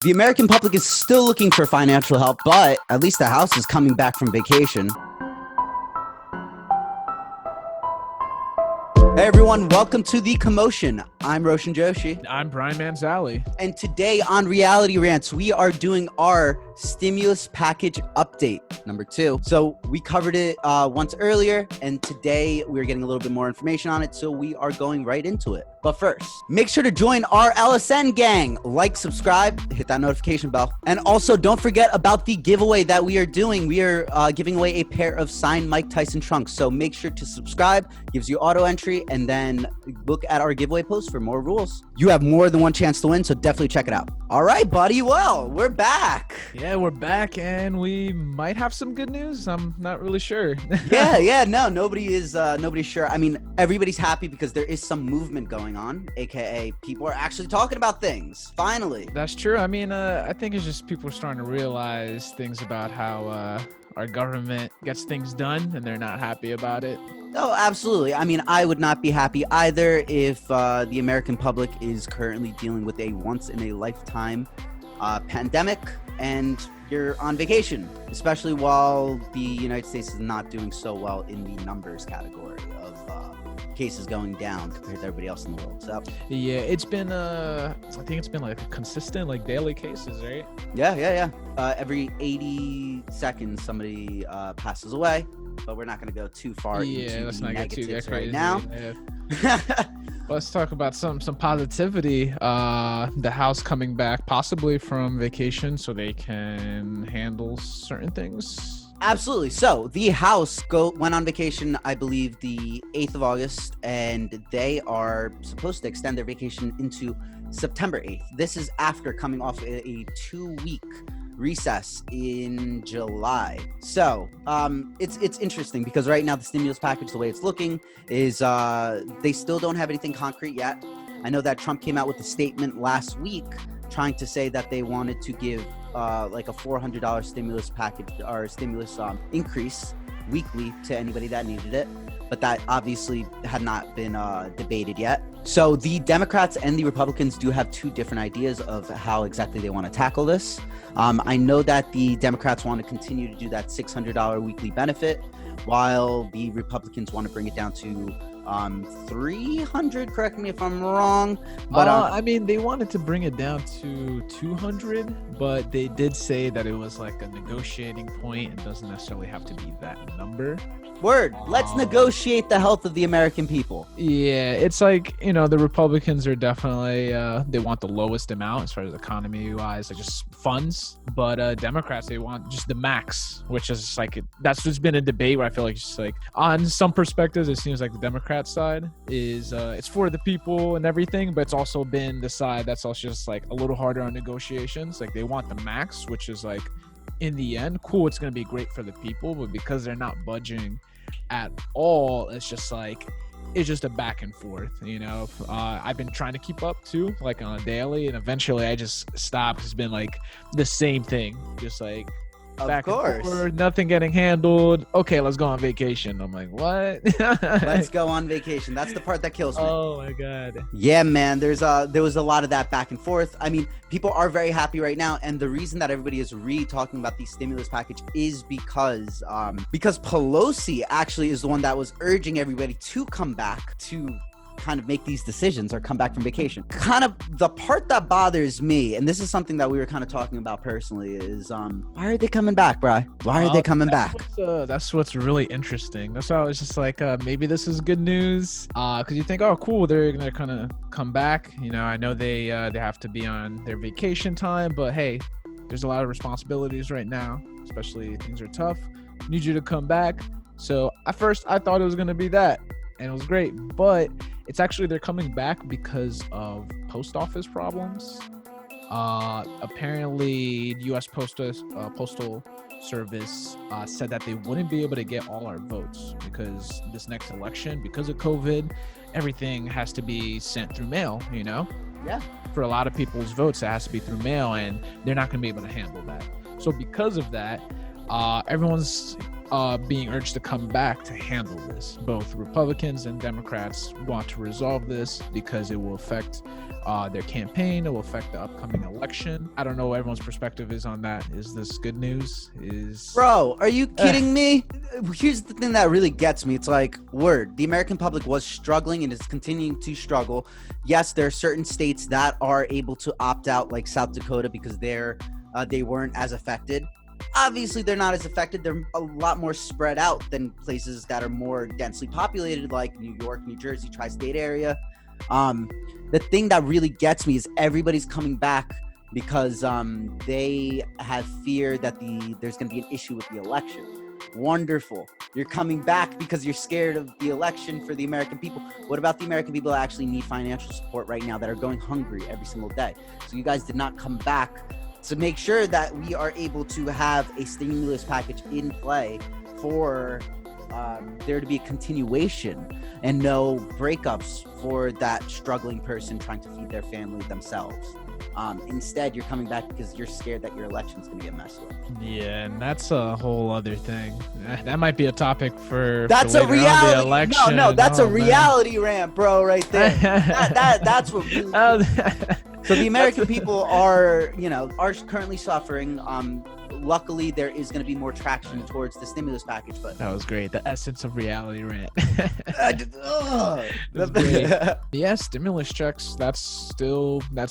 The American public is still looking for financial help, but at least the House is coming back from vacation. Hey everyone, welcome to the Commotion. I'm Roshan Joshi. I'm Bryan Manzali. And today on Reality Rants, we are doing our stimulus package update, number 2. So we covered it once earlier, and today we're getting a little bit more information on it, so we are going right into it. But first, make sure to join our LSN gang. Like, subscribe, hit that notification bell. And also, don't forget about the giveaway that we are doing. We are giving away a pair of signed Mike Tyson trunks. So make sure to subscribe, gives you auto entry, and then look at our giveaway post for more rules. You have more than one chance to win, so definitely check it out. All right, buddy. Well, we're back. Yeah, we're back, and we might have some good news. I'm not really sure. No, nobody's sure. I mean, everybody's happy because there is some movement going on, aka people are actually talking about things finally. That's true. I mean, I think it's just people are starting to realize things about how our government gets things done, and they're not happy about it. Oh, absolutely. I mean, I would not be happy either if the American public is currently dealing with a once-in-a-lifetime pandemic and you're on vacation, especially while the United States is not doing so well in the numbers category of cases going down compared to everybody else in the world. So yeah, it's been I think it's been like consistent, like daily cases, right? Yeah. Every 80 seconds somebody passes away, but we're not going to go too far into let's the not get too negatives crazy right now. Yeah. Let's talk about some positivity. The House coming back possibly from vacation so they can handle certain things. Absolutely. So the House went on vacation, I believe, the 8th of August, and they are supposed to extend their vacation into September 8th. This is after coming off a 2-week recess in July. So it's interesting because right now the stimulus package, the way it's looking, is they still don't have anything concrete yet. I know that Trump came out with a statement last week trying to say that they wanted to give like a $400 stimulus package or stimulus increase weekly to anybody that needed it. But that obviously had not been debated yet. So the Democrats and the Republicans do have two different ideas of how exactly they want to tackle this. I know that the Democrats want to continue to do that $600 weekly benefit, while the Republicans want to bring it down to 300. Correct me if I'm wrong. But I mean, they wanted to bring it down to 200, but they did say that it was like a negotiating point. It doesn't necessarily have to be that number. Word. Let's negotiate the health of the American people. Yeah, it's like, the Republicans are definitely, they want the lowest amount as far as economy-wise, like just funds. But Democrats, they want just the max, which is like, that's just been a debate where I feel like it's just like, on some perspectives, it seems like the Democrat side is, it's for the people and everything, but it's also been the side that's also just like a little harder on negotiations. Like they want the max, which is like, in the end, cool, it's going to be great for the people, but because they're not budging at all, it's just a back and forth. I've been trying to keep up too, like on a daily, and eventually I just stopped. It's been like the same thing, just like back and forth, nothing getting handled. Okay, let's go on vacation. I'm like, what? Let's go on vacation. That's the part that kills me. Oh my god. Yeah, man. There was a lot of that back and forth. I mean, people are very happy right now, and the reason that everybody is talking about the stimulus package is because Pelosi actually is the one that was urging everybody to come back to kind of make these decisions or come back from vacation. Kind of the part that bothers me, and this is something that we were kind of talking about personally, is why are they coming back, bro? Why are they coming back? That's what's really interesting. That's why I was just like, maybe this is good news, because you think, oh cool, they're gonna kind of come back. I know they have to be on their vacation time, but hey, there's a lot of responsibilities right now, especially things are tough. Need you to come back. So at first I thought it was gonna be that, and it was great, but it's actually they're coming back because of post office problems. Apparently, the U.S. Postal Service said that they wouldn't be able to get all our votes because this next election, because of COVID, everything has to be sent through mail, Yeah. For a lot of people's votes, it has to be through mail, and they're not going to be able to handle that. So because of that, everyone's being urged to come back to handle this. Both Republicans and Democrats want to resolve this because it will affect their campaign. It will affect the upcoming election. I don't know what everyone's perspective is on that. Is this good news? Bro, are you kidding me? Here's the thing that really gets me. It's like, word, the American public was struggling and is continuing to struggle. Yes, there are certain states that are able to opt out, like South Dakota, because they weren't as affected. Obviously, they're not as affected. They're a lot more spread out than places that are more densely populated, like New York, New Jersey, tri-state area. The thing that really gets me is everybody's coming back because they have fear that there's going to be an issue with the election. Wonderful. You're coming back because you're scared of the election for the American people. What about the American people that actually need financial support right now, that are going hungry every single day? So you guys did not come back to make sure that we are able to have a stimulus package in play for there to be a continuation and no breakups for that struggling person trying to feed their family themselves. Instead, you're coming back because you're scared that your election's going to get messed with. Yeah, and that's a whole other thing. That might be a topic for That's for a later on reality. the election. No, that's a man. reality rant, bro, right there. That's what really. So the American people are currently suffering. Luckily, there is going to be more traction towards the stimulus package. But that was great. The essence of reality rant. That's great. Yeah, stimulus checks. That's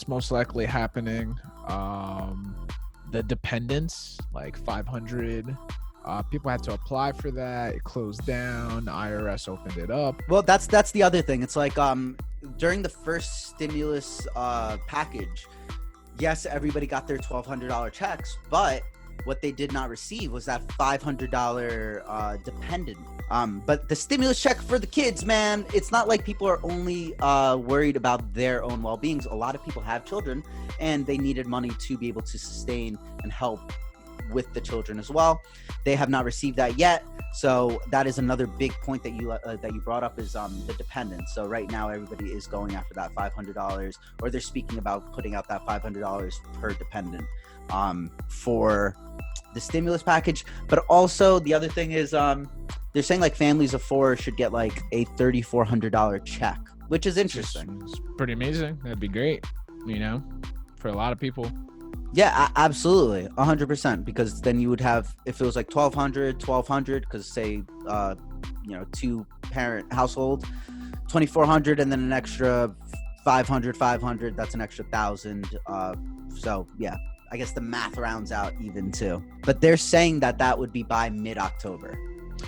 most likely happening. The dependents, like 500. People had to apply for that. It closed down. The IRS opened it up. Well, that's the other thing. It's like during the first stimulus package, yes, everybody got their $1,200 checks, but what they did not receive was that $500 dependent. But the stimulus check for the kids, man, it's not like people are only worried about their own well-being. A lot of people have children, and they needed money to be able to sustain and help with the children as well. They have not received that yet. So that is another big point that you brought up, is the dependents. So right now everybody is going after that $500, or they're speaking about putting out that $500 per dependent for the stimulus package. But also the other thing is they're saying like families of 4 should get like a $3,400 check, which is interesting. It's pretty amazing. That'd be great, for a lot of people. Yeah, absolutely, 100%. Because then you would have, if it was like 1,200, because say 2-parent household, 2,400, and then an extra 500. That's an extra 1,000. So yeah, I guess the math rounds out even too. But they're saying that would be by mid-October.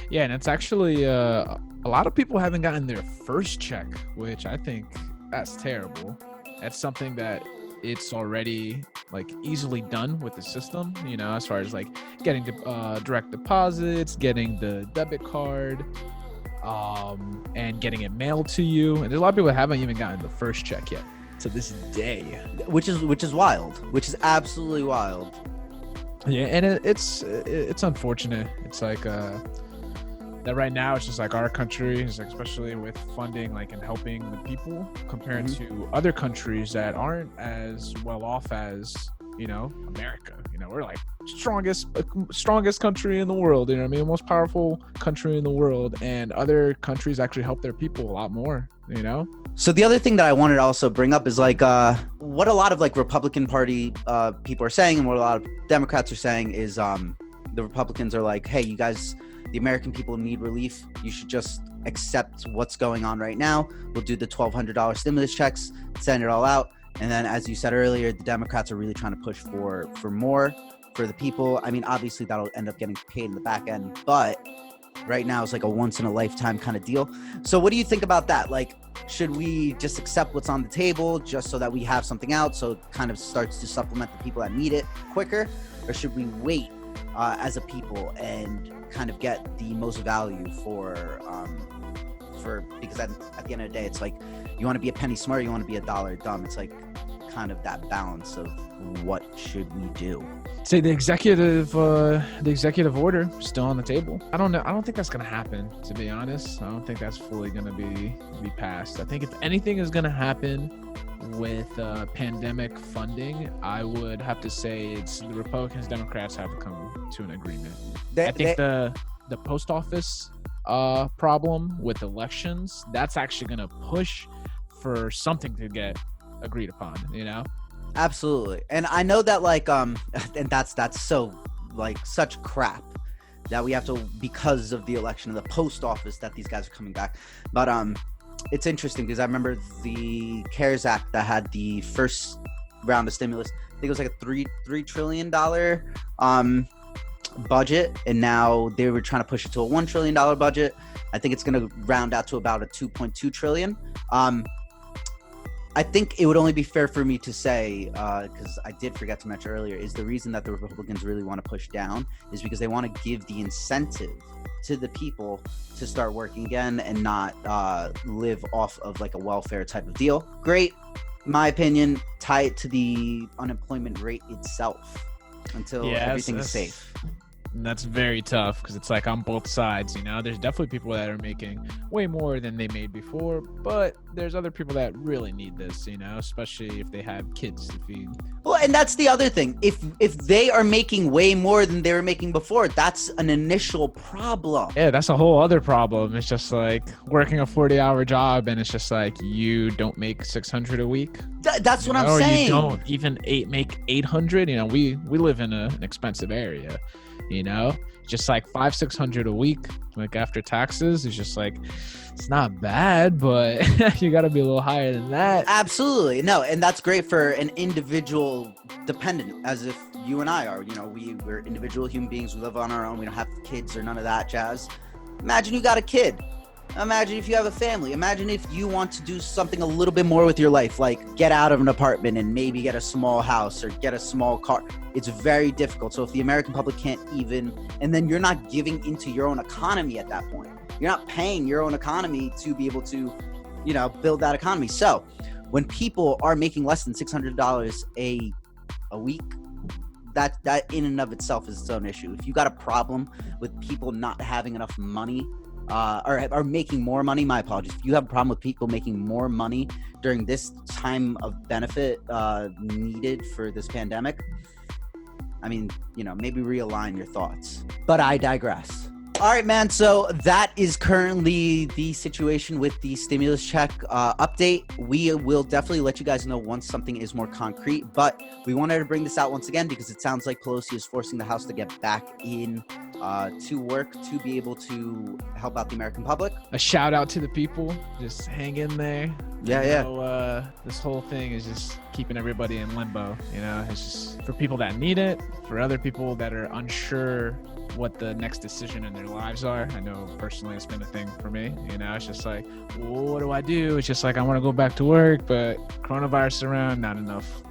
Yeah, and it's actually a lot of people haven't gotten their first check, which I think that's terrible. That's something that it's already like easily done with the system, as far as like getting direct deposits, getting the debit card, and getting it mailed to you. And there's a lot of people that haven't even gotten the first check yet to this day, which is wild, which is absolutely wild. Yeah, and it's unfortunate. It's like that right now it's just like our country is like, especially with funding like and helping the people compared to other countries that aren't as well off as America. We're like strongest country in the world, most powerful country in the world, and other countries actually help their people a lot more. So the other thing that I wanted to also bring up is like what a lot of like Republican Party people are saying, and what a lot of Democrats are saying is the Republicans are like, hey, you guys, the American people need relief. You should just accept what's going on right now. We'll do the $1,200 stimulus checks, send it all out. And then, as you said earlier, the Democrats are really trying to push for more for the people. I mean, obviously that'll end up getting paid in the back end, but right now it's like a once in a lifetime kind of deal. So what do you think about that? Like, should we just accept what's on the table just so that we have something out, so it kind of starts to supplement the people that need it quicker? Or should we wait as a people and kind of get the most value because at the end of the day, it's like, you want to be a penny smart, you want to be a dollar dumb. It's like kind of that balance of what should we do. Say the executive order still on the table. I don't know. I don't think that's gonna happen, to be honest. I don't think that's fully gonna be passed. I think if anything is gonna happen with pandemic funding, I would have to say it's the Republicans, Democrats have to come to an agreement. I think the post office problem with elections, that's actually gonna push for something to get agreed upon, you know? Absolutely. And I know that like and that's so like such crap that we have to, because of the election of the post office, that these guys are coming back. But it's interesting because I remember the CARES Act that had the first round of stimulus. I think it was like a $3 trillion budget, and now they were trying to push it to a $1 trillion budget. I think it's going to round out to about a 2.2 trillion. I think it would only be fair for me to say, because I did forget to mention earlier, is the reason that the Republicans really want to push down is because they want to give the incentive to the people to start working again and not live off of like a welfare type of deal. Great, in my opinion, tie it to the unemployment rate itself until everything is safe. And that's very tough because it's like on both sides, you know. There's definitely people that are making way more than they made before, but there's other people that really need this, you know, especially if they have kids to feed. Well, and that's the other thing. If they are making way more than they were making before, that's an initial problem. Yeah, that's a whole other problem. It's just like working a 40-hour job and it's just like you don't make 600 a week. That's what I'm saying. You don't even make 800. You know, we live in an expensive area. You know, just like 500-600 a week, like after taxes, it's just like, it's not bad, but you got to be a little higher than that. Absolutely. No, and that's great for an individual dependent, as if you and I are. You know, we're individual human beings. We live on our own. We don't have kids or none of that jazz. Imagine you got a kid. Imagine if you have a family. Imagine if you want to do something a little bit more with your life, like get out of an apartment and maybe get a small house or get a small car. It's very difficult. So if the American public can't even, and then you're not giving into your own economy at that point. You're not paying your own economy to be able to, you know, build that economy. So when people are making less than $600 a week, that in and of itself is its own issue. If you got a problem with people not having enough money, or making more money, my apologies. If you have a problem with people making more money during this time of benefit needed for this pandemic, I mean, you know, maybe realign your thoughts. But I digress. All right, man. So that is currently the situation with the stimulus check update. We will definitely let you guys know once something is more concrete, but we wanted to bring this out once again because it sounds like Pelosi is forcing the House to get back in to work to be able to help out the American public. A shout out to the people. Just hang in there. Yeah. This whole thing is just keeping everybody in limbo. You know, it's just for people that need it, for other people that are unsure what the next decision in their lives are. I know personally it's been a thing for me. You know, it's just like, well, what do I do? It's just like, I want to go back to work, but coronavirus around, not enough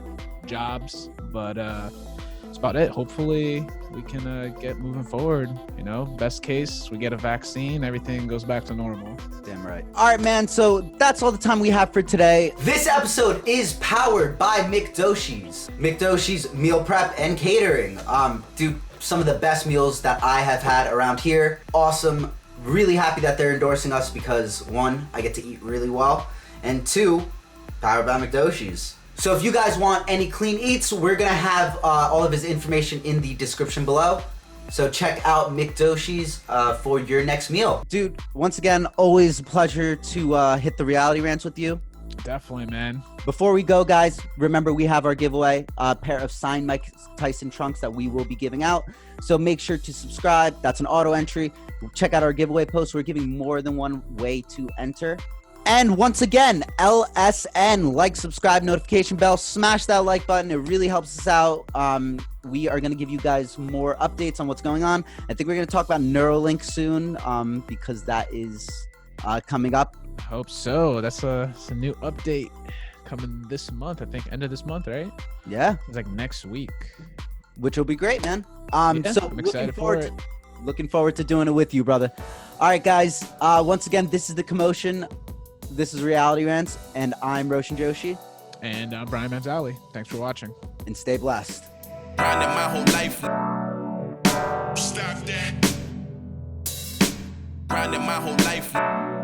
jobs. But that's about it. Hopefully we can get moving forward. You know, best case, we get a vaccine, everything goes back to normal. Damn right. All right, man. So that's all the time we have for today. This episode is powered by McDoshis. McDoshis meal prep and catering. Dude, some of the best meals that I have had around here. Awesome. Really happy that they're endorsing us because one, I get to eat really well, and two, powered by McDoshis. So if you guys want any clean eats, we're gonna have all of his information in the description below. So check out McDoshis for your next meal. Dude, once again, always a pleasure to hit the Reality Rants with you. Definitely, man. Before we go, guys, remember we have our giveaway, a pair of signed Mike Tyson trunks that we will be giving out. So make sure to subscribe. That's an auto entry. Check out our giveaway post. We're giving more than one way to enter. And once again, LSN, like, subscribe, notification bell, smash that like button. It really helps us out. We are going to give you guys more updates on what's going on. I think we're going to talk about Neuralink soon because that is coming up. I hope so. That's a new update coming this month. I think end of this month, right? Yeah. It's like next week. Which will be great, man. Yeah, so I'm excited for it. Looking forward to doing it with you, brother. All right, guys. Once again, this is the Commotion. This is Reality Rants, and I'm Roshan Joshi. And I'm Bryan Manzali. Thanks for watching. And stay blessed. Grinding my whole life. Stop that. Grinding my whole life.